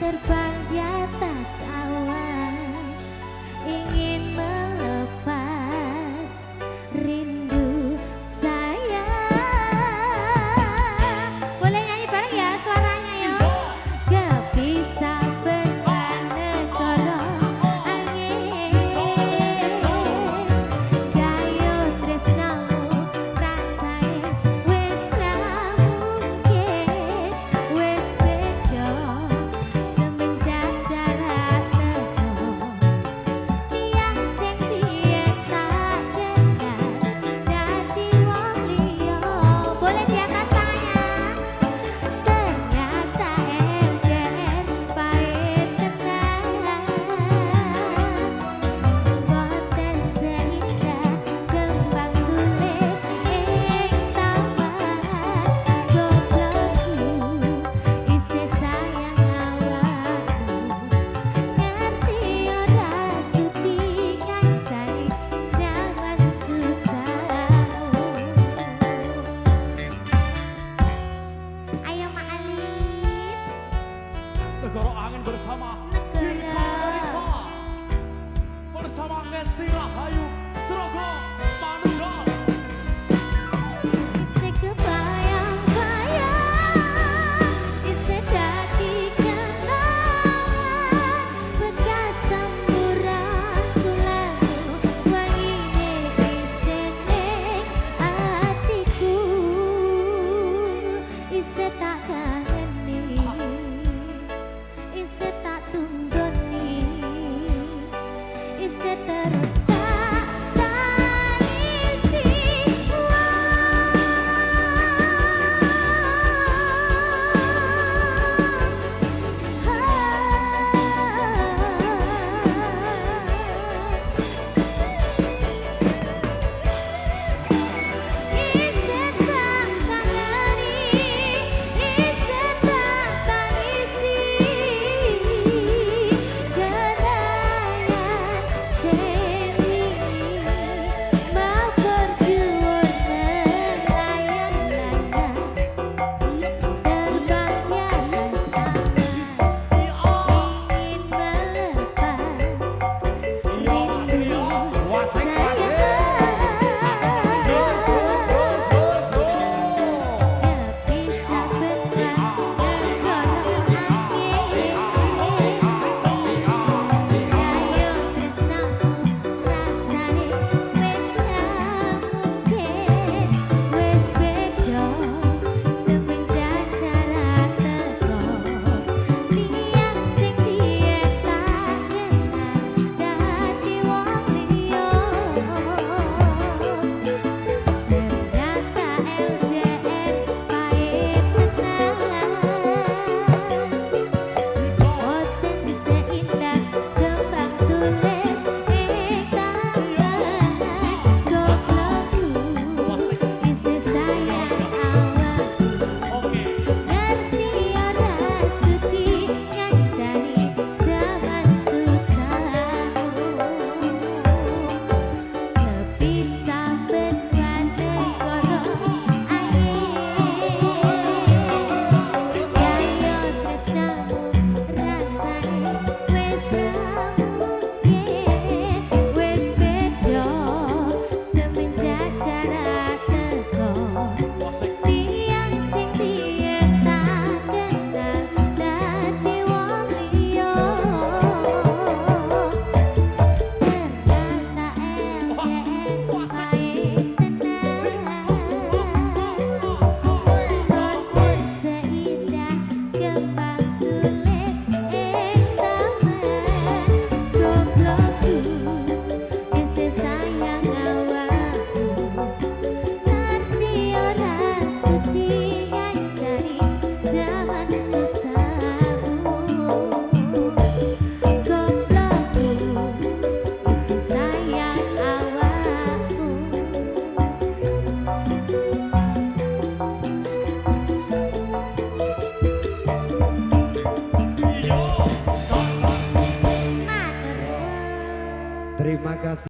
terbang di atas awan, ingin melepas rindu sayang. Boleh nyanyi bareng ya suaranya ya. Kepisah beban negara angin, gayo tresnamu rasane wis ra mungkin, wis beda semenjak jarak teko. Tiang sing biyen tak kenal dadi wong liya. Boleh di atas tangannya. Ternyata LDR pahit tenan, boten seindah kembang tulik ing taman. Goblokku isih sayang awakku, ngerti ora suti kancane jaman susahmu. Ayo Mak Alif. Negara Angin bersama Negara. bersama Kesti Rahayu Trogo Manunggal. Isih kebayang-bayang, isih dadi kenangan, bekas semburan tulanmu wangine isih ning atiku, isih tak kangeni, isih tak tunggoni, isih terus tak tangisi. Isih tak kangeni, isih tak tangisi, kenangan sendiri mau berjuang melayang-layang, terbangnya bersama, ingin melepas rindu sayang. Kepisah beban negara angin, gayo tresnamu rasane wis ra mungkin, wis beda semenjak jarak teko. Tiang sing biyen tak kenal dadi wong liya. Ternyata LDR pahit tenan, boten seindah kembang tulik ing taman. Goblokku isih sayang awakku, ngerti ora suti ngancani jaman susahmu. Kepisah beban negara angin, gayo tresnamu rasane wis ra mungkin, wis beda semenjak jarak teko. Tiang sing biyen tak kenal dadi wong liya. Ternyata LDR pahit tenan, boten seindah kembang tulik ing taman. Goblokku isih sayang awakku, ngerti ora suti ngancani jaman susahmu. Goblokku isih sayang awakku. Matur nuwun. Terima kasih.